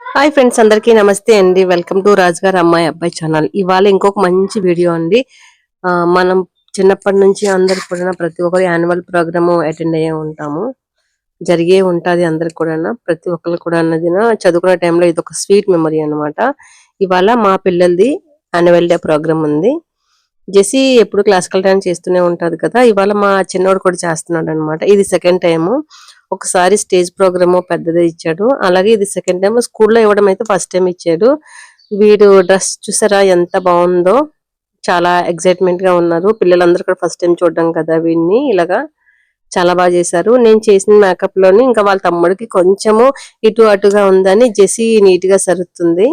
Hi friends, అందరికీ నమస్తే అండి. వెల్కమ్ టు రాజుగారి అమ్మాయి అబ్బాయి ఛానల్. ఇవాళ ఇంకొక మంచి వీడియో అండి. మనం చిన్నప్పటి నుంచి అందరికి కూడా ప్రతి ఒక్కరు యాన్యువల్ ప్రోగ్రామ్ అటెండ్ అయ్యే ఉంటాము. జరిగే ఉంటది అందరికి కూడా. ప్రతి ఒక్కరు కూడా అన్నది చదువుకునే టైంలో ఇది ఒక స్వీట్ మెమరీ అన్నమాట. ఇవాళ మా పిల్లలది యాన్యువల్ డే ప్రోగ్రామ్ ఉంది. జెసి ఎప్పుడు క్లాసికల్ డాన్స్ చేస్తూనే ఉంటది కదా. ఇవాళ మా చిన్నోడు కూడా చేస్తున్నాడు అనమాట. ఇది సెకండ్ టైం. ఒకసారి స్టేజ్ ప్రోగ్రామ్ పెద్దదే ఇచ్చాడు. అలాగే ఇది సెకండ్ టైం. స్కూల్లో ఇవ్వడం అయితే ఫస్ట్ టైం ఇచ్చాడు. వీడు డ్రెస్ చూసారా ఎంత బాగుందో. చాలా ఎక్సైట్మెంట్ గా ఉన్నారు పిల్లలందరూ కూడా. ఫస్ట్ టైం చూడడం కదా వీడిని ఇలాగా. చాలా బాగా చేశారు. నేను చేసిన మేకప్ లోని ఇంకా వాళ్ళ తమ్ముడికి కొంచెము ఇటు అటుగా ఉందని జెసి నీట్ గా సరుతుంది.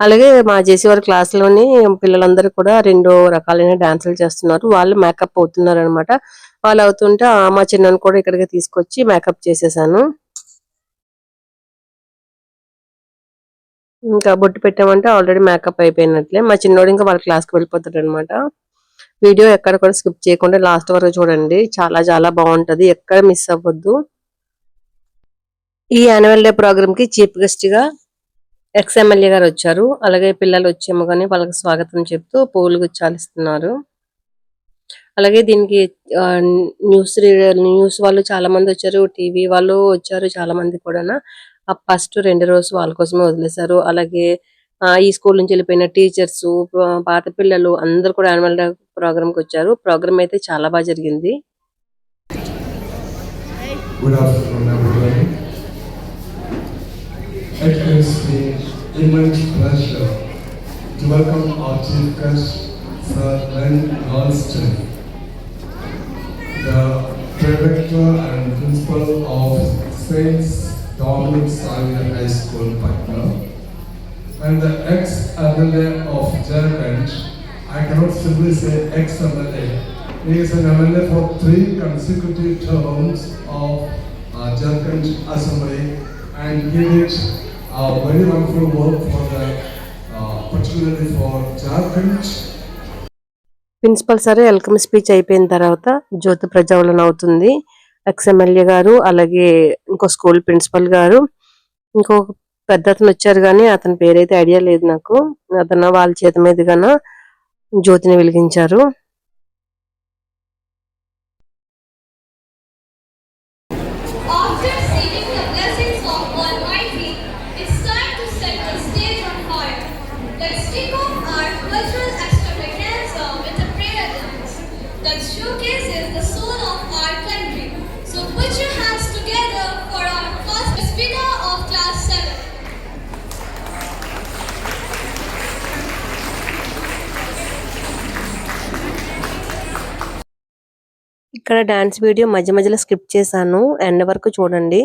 అలాగే మా జేసీ వారి క్లాస్ లోని పిల్లలందరూ కూడా రెండు రకాలైన డాన్సులు చేస్తున్నారు. వాళ్ళు మేకప్ అవుతున్నారు అనమాట. వాళ్ళు అవుతుంటే మా చిన్నను కూడా ఇక్కడికి తీసుకొచ్చి మేకప్ చేసేసాను. ఇంకా బొట్టు పెట్టామంటే ఆల్రెడీ మేకప్ అయిపోయినట్లే. మా చిన్నోడు ఇంకా వాళ్ళ క్లాస్ కి వెళ్ళిపోతాడు అనమాట. వీడియో ఎక్కడ కూడా స్కిప్ చేయకుండా లాస్ట్ వరకు చూడండి. చాలా చాలా బాగుంటది. ఎక్కడ మిస్ అవ్వద్దు. ఈ యాన్యువల్ డే ప్రోగ్రామ్ కి చీఫ్ గెస్ట్ గా ఎక్స్-ఎమ్మెల్యే గారు వచ్చారు. అలాగే పిల్లలు వచ్చేమో కానీ వాళ్ళకి స్వాగతం చెప్తూ పూలు గుచ్చాలిస్తున్నారు. అలాగే దీనికి న్యూస్ వాళ్ళు చాలా మంది వచ్చారు. టీవీ వాళ్ళు వచ్చారు చాలా మంది కూడా. ఫస్ట్ 2 రోజు వాళ్ళ కోసమే వదిలేశారు. అలాగే ఈ స్కూల్ నుంచి వెళ్ళిపోయిన టీచర్స్, పాత పిల్లలు అందరూ కూడా యాన్యువల్ డే ప్రోగ్రామ్ కి వచ్చారు. ప్రోగ్రామ్ అయితే చాలా బాగా జరిగింది. Good afternoon, everybody. It gives me immense pleasure to welcome our chief guest, Sir Len Ralston, the director and principal of Saint Dominic Xavier High School, Patna, and the ex-MLA of Jharkhand. I cannot simply say ex-MLA. He is an MLA for 3 consecutive terms of Jharkhand Assembly, and he did very wonderful work for the particularly for Jharkhand. Principal సరే welcome speech అయిపోయిన తర్వాత జ్యోతి ప్రజ్వలన అవుతుంది. X-MLA గారు, అలాగే ఇంకో school principal గారు, ఇంకో పెద్ద అతను వచ్చారు కానీ అతని పేరైతే ఐడియా లేదు నాకు. అతను వాళ్ళ చేతి మీదుగాన జ్యోతిని వెలిగించారు. After receiving the blessings of Almighty, it's time to set the stage on fire. Let's kick off our cultural extravaganza with a prayer dance that showcases the soul of our country. So put your hands together for our first speaker of class 7. ఇక్కడ dance video మధ్య మధ్యలో skip చేశాను. End వరకు చూడండి.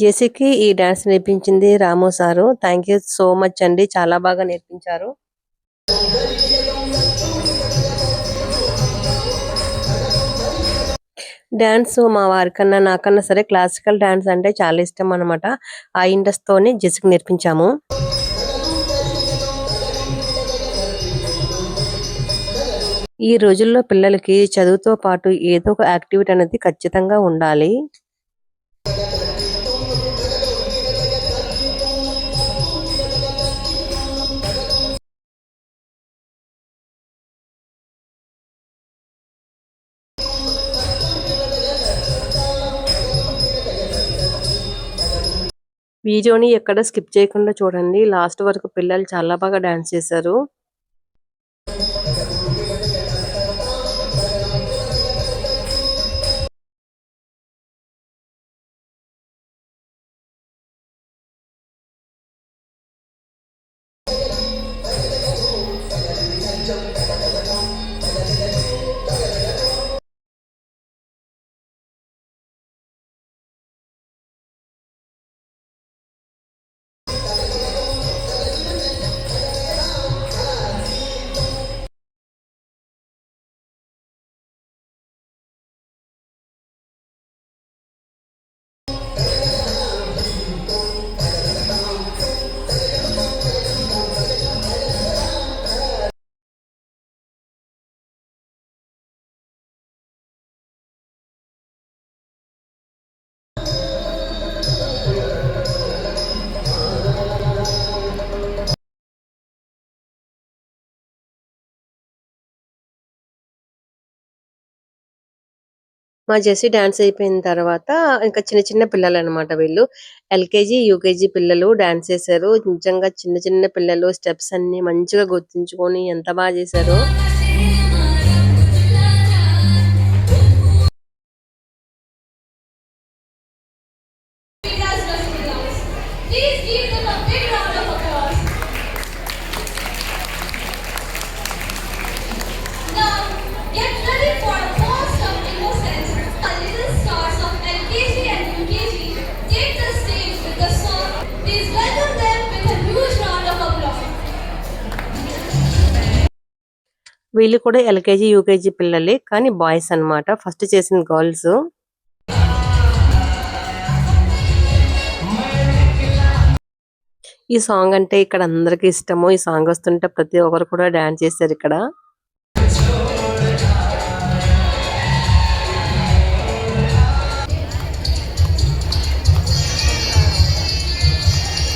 జేసీకి ఈ dance నేర్పించింది Ramu sir. Thank you so much అండి. చాలా బాగా నేర్పించారు. డాన్స్ మా వారికన్నా నాకన్నా సరే క్లాసికల్ డాన్స్ అంటే చాలా ఇష్టం అనమాట. ఆ ఇంట్రెస్ట్ తోనే జెసికి నేర్పించాము. ఈ రోజుల్లో పిల్లలకి చదువుతో పాటు ఏదో ఒక యాక్టివిటీ అనేది ఖచ్చితంగా ఉండాలి. వీడియోని ఎక్కడ స్కిప్ చేయకుండా చూడండి. లాస్ట్ వరకు పిల్లలు చాలా బాగా డాన్స్ చేశారు. మా జెస్సీ డాన్స్ అయిపోయిన తర్వాత ఇంకా చిన్న చిన్న పిల్లలు అన్నమాట వీళ్ళు. ఎల్‌కేజీ, యూకేజీ పిల్లలు డాన్స్ చేశారు. నిజంగా చిన్న చిన్న పిల్లలు స్టెప్స్ అన్నీ మంచిగా గుర్తుంచుకొని ఎంత బాగా చేశారో. Please give them a big round of applause. Now, get ready for a burst of innocence. The little stars of LKG and UKG take the stage with the song. Please welcome them with a huge round of applause. వీళ్ళు కూడా LKG, UKG పిల్లలే కానీ boys అన్నమాట. First చేసిన girls. ఈ song అంటే ఇక్కడ అందరికి ఇష్టము. ఈ సాంగ్ వస్తుంటే ప్రతి ఒక్కరు కూడా డాన్స్ చేశారు ఇక్కడ.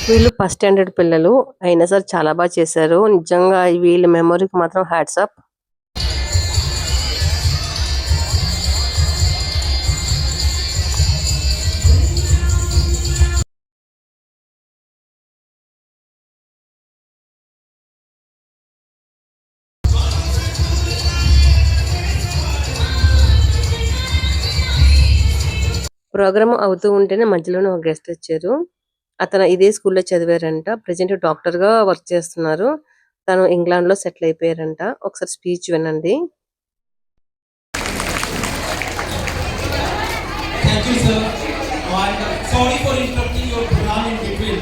వీళ్ళు ఫస్ట్ స్టాండర్డ్ పిల్లలు అయినా సరే చాలా బాగా చేశారు. నిజంగా వీళ్ళ మెమొరీకి మాత్రం హ్యాట్స్ ఆఫ్. ప్రోగ్రామ్ అవుతూ ఉంటేనే మధ్యలోనే ఒక గెస్ట్ వచ్చారు. అతను ఇదే స్కూల్లో చదివారంట. ప్రెజెంట్ డాక్టర్ గా వర్క్ చేస్తున్నారు. తను ఇంగ్లాండ్ లో సెటిల్ అయిపోయారంట. ఒకసారి స్పీచ్ వినండి. Thank you, sir. And sorry for interrupting your program in between.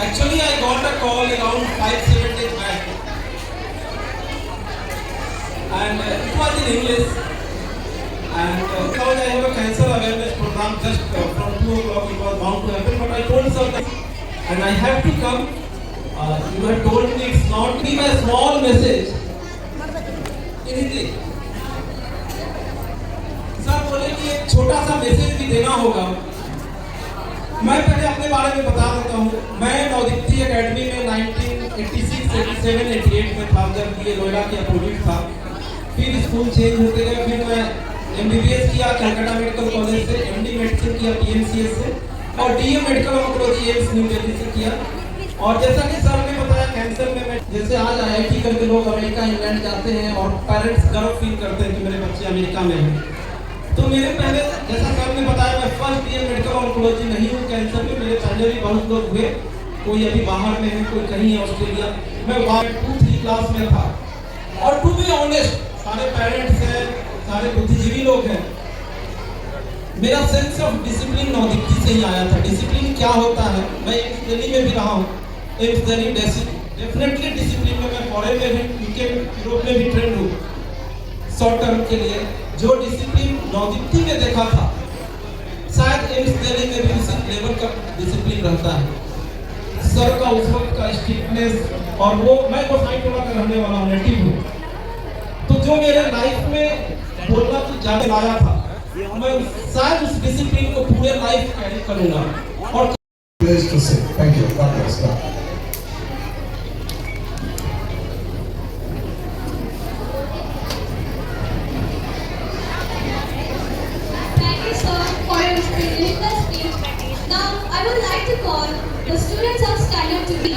Actually, I got a call around 5-7 days back, and it was in English. And because I have a cancer awareness program just from 2 o'clock, it was bound to happen. But I told sir that, and I have to come. You have told me it's not be my small message in Hindi. Sir बोले कि एक छोटा सा message भी देना होगा। मैं पहले अपने बारे में बता देता हूँ। मैं नवदीप्ति एकेडमी में 1986, 87, 88 में था जब ये नोएडा के अपोजिट था। फिर स्कूल चेंज होते गए। फिर मैं MBBS किया कलकत्ता मेडिकल कॉलेज से, MD मेडिसिन किया PMCS से, और DA medical oncology AIIMS new Delhi से किया। और जैसा कि सर ने बताया कैंसर में मैं जैसे आज IIT करके लोग अमेरिका इंग्लैंड जाते हैं और पेरेंट्स गर्व फील करते हैं कि मेरे बच्चे अमेरिका में हैं। तो मेरे पहले जैसा सर ने बताया मैं फर्स्ट ईयर मेडिकल ऑन्कोलॉजी नहीं हूँ कैंसर में। मेरे पहले भी बहुत लोग हुए, कोई अभी बाहर में है, कोई कहीं है ऑस्ट्रेलिया। मैं 2-3 क्लास में था। और टू बी ऑनेस्ट सारे पेरेंट्स हैं, सारे बुद्धिजीवी लोग हैं। मेरा सेंस ऑफ डिसिप्लिन नवदीप्ति से ही आया था। डिसिप्लिन क्या होता है, मैं दिल्ली में भी रहा हूँ। डेफिनेटली डिसिप्लिन में मैं फॉरेन में भी, यूके यूरोप में भी ट्रेंड हूँ शॉर्ट टर्म के लिए। जो डिसिप्लिन नवदीप्ति में देखा था शायद एम्स दिल्ली में भी उसी लेवल का डिसिप्लिन रहता है। सर का उस वक्त का स्ट्रिक्टनेस, और वो मैं गोसाईटोला का रहने वाला हूँ, नेटिव हूँ। तो जो मेरे लाइफ में बोलना तो ज्यादा लाया था, मैं शायद उस डिसिप्लिन को पूरे लाइफ कैरी करूंगा। और Place to sit. Thank you. God bless. God. Thank you, sir, for your inspirational speech. Now, I would like to call the students of Standard 2B.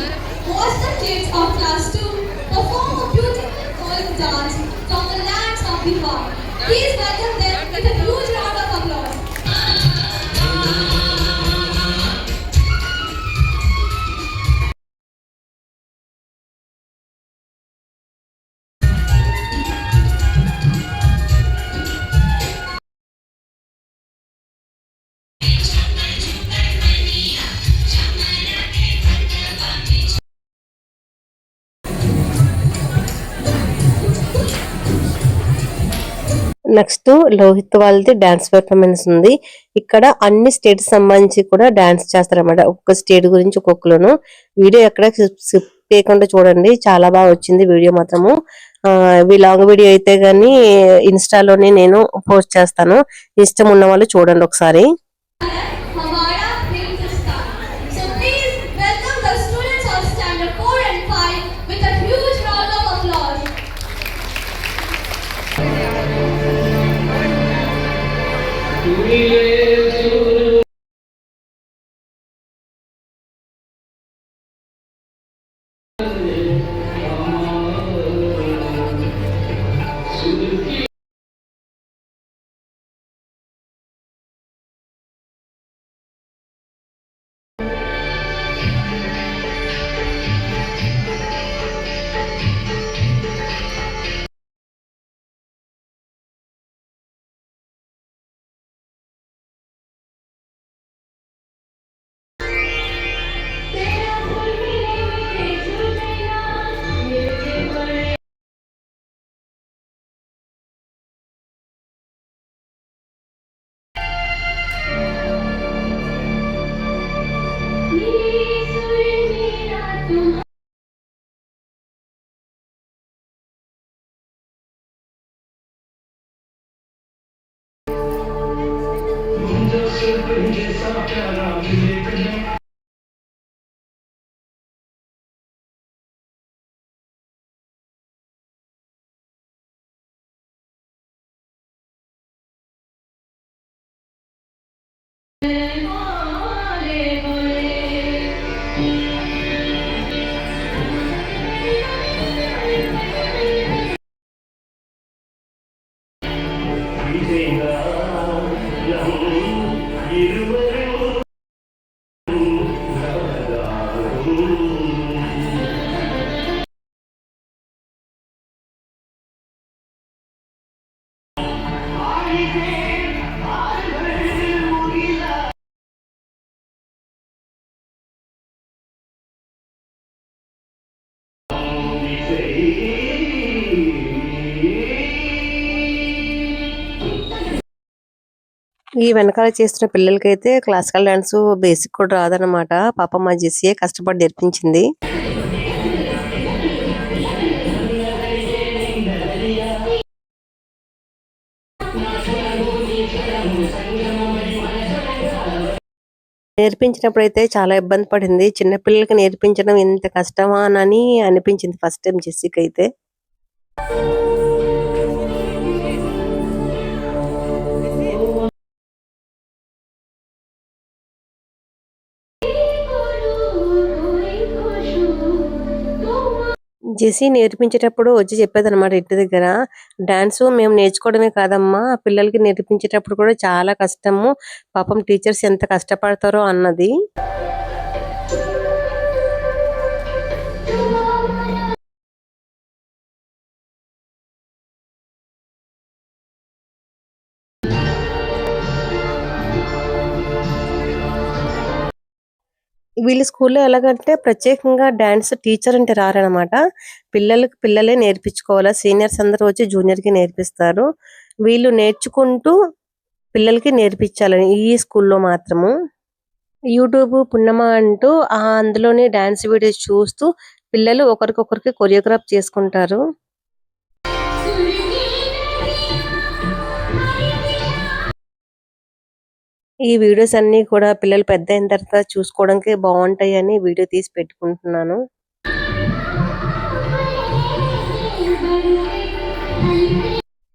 Watch the kids of Class 2 perform a beautiful folk dance from the lands of Bihar. Please welcome them with a huge round of applause. Next Lohith వాళ్ళది dance performance ఉంది. ఇక్కడ అన్ని states సంబంధించి కూడా dance చేస్తారన్నమాట. ఒక్కొక్క state గురించి ఒక్కొక్కరును. Video ఎక్కడ స్కిప్ చేయకుండా చూడండి, చాలా బాగా వచ్చింది వీడియో మాత్రము. లాంగ్ వీడియో అయితే గానీ ఇన్స్టాలోనే నేను పోస్ట్ చేస్తాను. ఇష్టం ఉన్న వాళ్ళు చూడండి ఒకసారి. Hamara Hindustan. So please welcome the students of Standard 4 and 5 with a huge round of applause. ఈ వెనకాల చేస్తున్న పిల్లలకైతే క్లాసికల్ డాన్స్ బేసిక్ కూడా రాదనమాట. పాపం మా జెస్సీయే కష్టపడి నేర్పించింది. నేర్పించినప్పుడైతే చాలా ఇబ్బంది పడింది. చిన్న పిల్లలకి నేర్పించడం ఇంత కష్టమా అని అనిపించింది ఫస్ట్ టైం జెస్సీకి అయితే. జెస్సీ నేర్పించేటప్పుడు వచ్చి చెప్పేదన్నమాట ఇంటి దగ్గర. డాన్స్ మేము నేర్చుకోవడమే కాదమ్మా, పిల్లలకి నేర్పించేటప్పుడు కూడా చాలా కష్టము. పాపం టీచర్స్ ఎంత కష్టపడతారో అన్నది. వీళ్ళ స్కూల్లో ఎలాగంటే ప్రత్యేకంగా డాన్స్ టీచర్ అంటే రారనమాట. పిల్లలకి పిల్లలే నేర్పించుకోవాలా. సీనియర్స్ అందరూ వచ్చి జూనియర్‌కి నేర్పిస్తారు. వీళ్ళు నేర్చుకుంటూ పిల్లలకి నేర్పించాలని ఈ స్కూల్లో మాత్రము. యూట్యూబ్ పున్నమ అంటూ అందులోని డాన్స్ వీడియోస్ చూస్తూ పిల్లలు ఒకరికొకరికి కొరియోగ్రాఫ్ చేసుకుంటారు. ఈ వీడియోస్ అన్నీ కూడా పిల్లలు పెద్ద అయిన తర్వాత చూసుకోవడానికి బాగుంటాయని వీడియో తీసి పెట్టుకుంటున్నాను.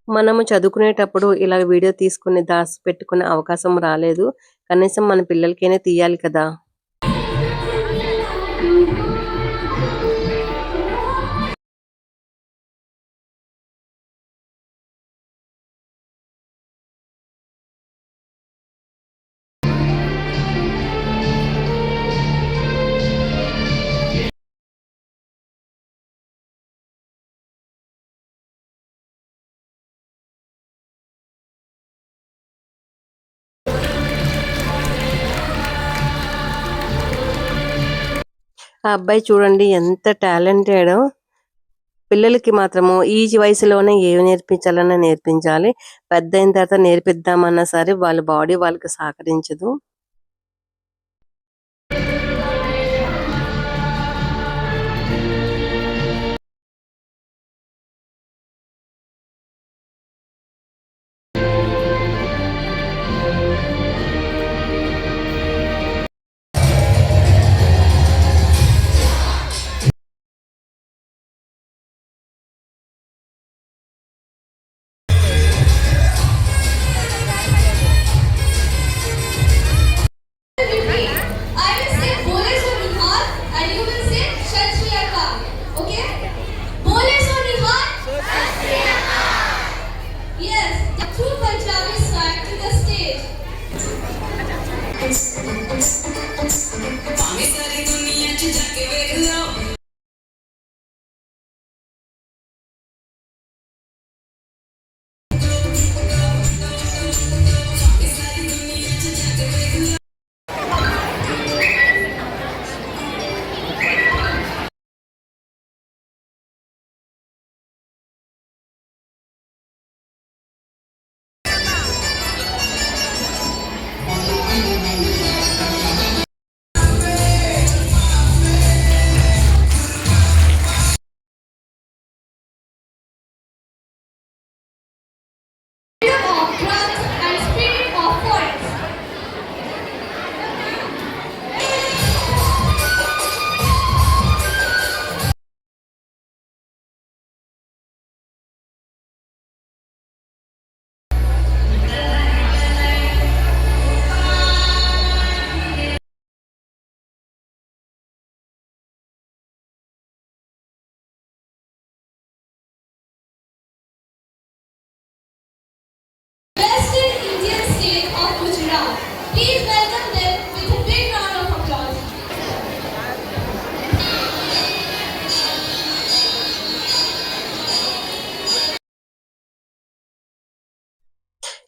మనము చదువుకునేటప్పుడు ఇలా వీడియో తీసుకుని దాసి పెట్టుకునే అవకాశం రాలేదు. కనీసం మన పిల్లలకైనా తీయాలి కదా. ఆ అబ్బాయి చూడండి ఎంత టాలెంటెడో. పిల్లలకి మాత్రము ఈ వయసులోనే ఏమి నేర్పించాలన్నా నేర్పించాలి. పెద్ద అయిన తర్వాత నేర్పిద్దామన్నా సరే వాళ్ళ బాడీ వాళ్ళకి సహకరించదు.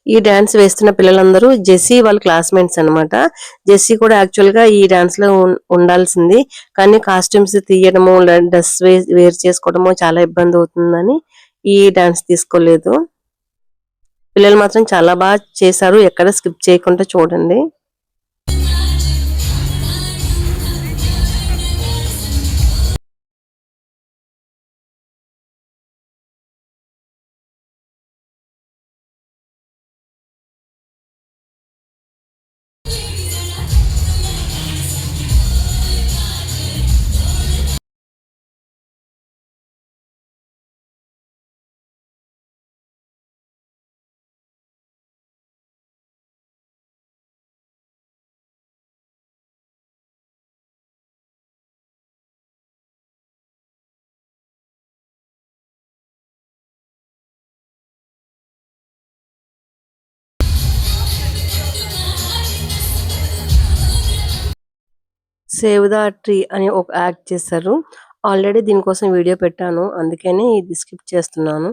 ఈ డాన్స్ వేస్తున్న పిల్లలందరూ జెస్సీ వాళ్ళ క్లాస్మేట్స్ అన్నమాట. జెస్సీ కూడా యాక్చువల్ గా ఈ డాన్స్ లో ఉండాల్సింది, కానీ కాస్ట్యూమ్స్ తీయడము, డ్రెస్ వేర్ చేసుకోవడము చాలా ఇబ్బంది అవుతుందని ఈ డాన్స్ తీసుకోలేదు. పిల్లలు మాత్రం చాలా బాగా చేశారు, ఎక్కడ స్కిప్ చేయకుండా చూడండి. సేవ్ ద ట్రీ అని ఒక యాక్ట్ చేశారు. ఆల్రెడీ దీనికోసం వీడియో పెట్టాను, అందుకని ఇది స్కిప్ చేస్తున్నాను.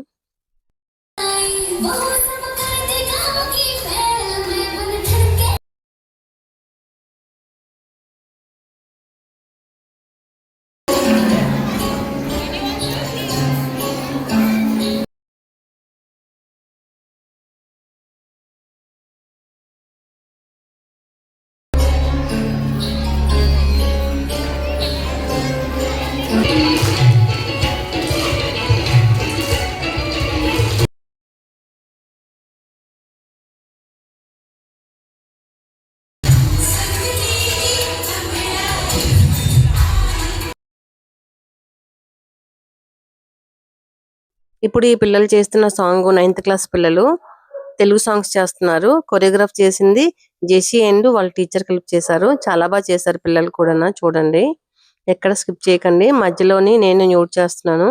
ఇప్పుడు ఈ పిల్లలు చేస్తున్న సాంగ్ 9th క్లాస్ పిల్లలు తెలుగు సాంగ్స్ చేస్తున్నారు. కొరియోగ్రాఫ్ చేసింది జెసి అండ్ వాళ్ళ టీచర్ కలిపి చేశారు. చాలా బాగా చేశారు పిల్లలు కూడా, చూడండి ఎక్కడ స్కిప్ చేయకండి. మధ్యలోని నేను మ్యూట్ చేస్తున్నాను.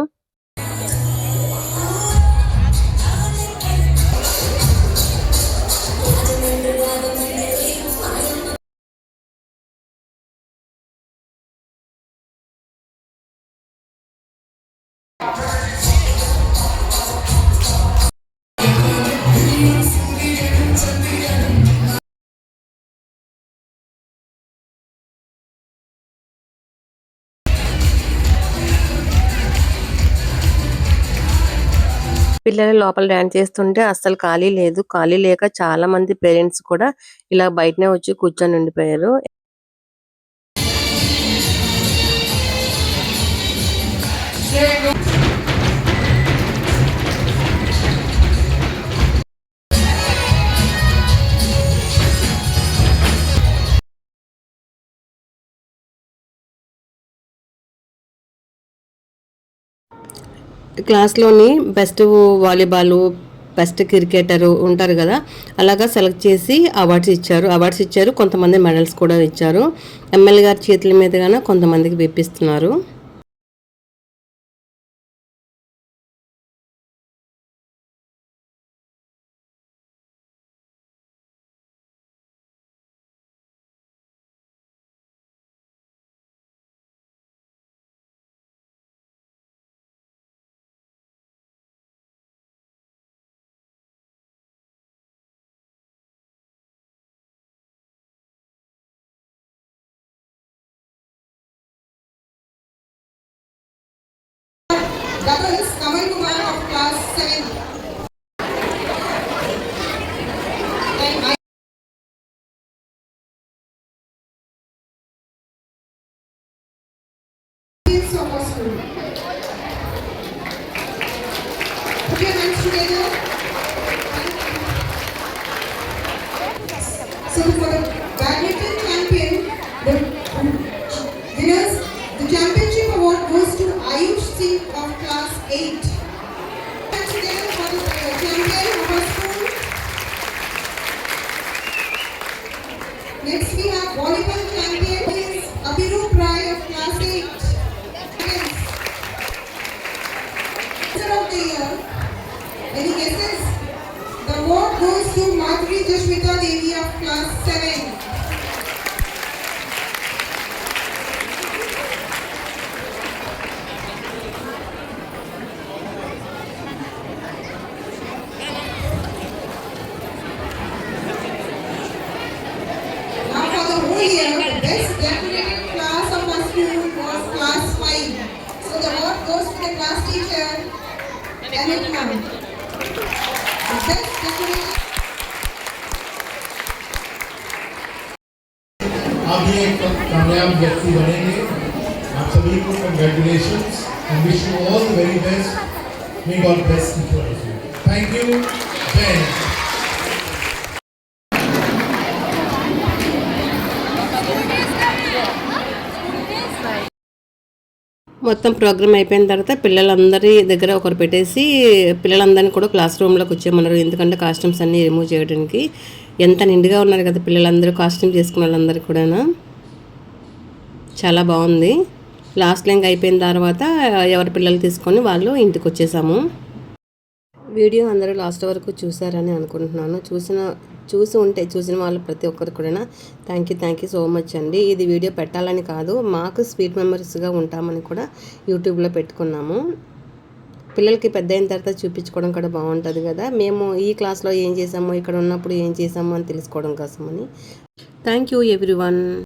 పిల్లలు లోపల డాన్స్ చేస్తుంటే అస్సలు ఖాళీ లేదు. ఖాళీ లేక చాలా మంది పేరెంట్స్ కూడా ఇలా బయటనే వచ్చి కూర్చొని ఉండిపోయారు. క్లాస్లోని బెస్ట్ వాలీబాల్, బెస్ట్ క్రికెటర్ ఉంటారు కదా, అలాగా సెలెక్ట్ చేసి అవార్డ్స్ ఇచ్చారు. కొంతమంది మెడల్స్ కూడా ఇచ్చారు. ఎమ్మెల్యే గారి చేతుల మీదుగానే కొంతమందికి వేపిస్తున్నారు. That is Kamal Kumar of class 7. And I of our school. Put your hands together. So for the badminton champion, the winners, the championship award goes to Ayush Singh of class 8. Hands together for the champion of our school. Next we have volleyball champion is Abhirup Rai of class 8. Answer of the year. Any guesses? The award goes to Madhuri Jashmita Devi of class 7. Janet ma'am. The best decorated. आप भी एक कामयाब व्यक्ति बनेंगे। आप सभी को congratulations and wish you all the very best. May God bless each one of you. Thank you. जय हिंद। మొత్తం ప్రోగ్రామ్ అయిపోయిన తర్వాత పిల్లలందరి దగ్గర ఒకరు పెట్టేసి పిల్లలందరినీ కూడా క్లాస్ రూమ్లోకి వచ్చేయమన్నారు. ఎందుకంటే కాస్ట్యూమ్స్ అన్నీ రిమూవ్ చేయడానికి. ఎంత నిండుగా ఉన్నారు కదా పిల్లలందరూ, కాస్ట్యూమ్ చేసుకున్న వాళ్ళందరూ కూడా. చాలా బాగుంది. లాస్ట్లో ఇంకా అయిపోయిన తర్వాత ఎవరి పిల్లలు తీసుకొని వాళ్ళు ఇంటికి వచ్చేసాము. వీడియో అందరూ లాస్ట్ వరకు చూసారని అనుకుంటున్నాను. చూసిన వాళ్ళు ప్రతి ఒక్కరికి కూడా థ్యాంక్ యూ సో మచ్ అండి. ఇది వీడియో పెట్టాలని కాదు, మాకు స్వీట్ మెమరీస్గా ఉంటామని కూడా యూట్యూబ్లో పెట్టుకున్నాము. పిల్లలకి పెద్ద అయిన తర్వాత చూపించుకోవడం కూడా బాగుంటుంది కదా. మేము ఈ క్లాస్లో ఏం చేసాము, ఇక్కడ ఉన్నప్పుడు ఏం చేసాము అని తెలుసుకోవడం కోసమని. Thank you everyone.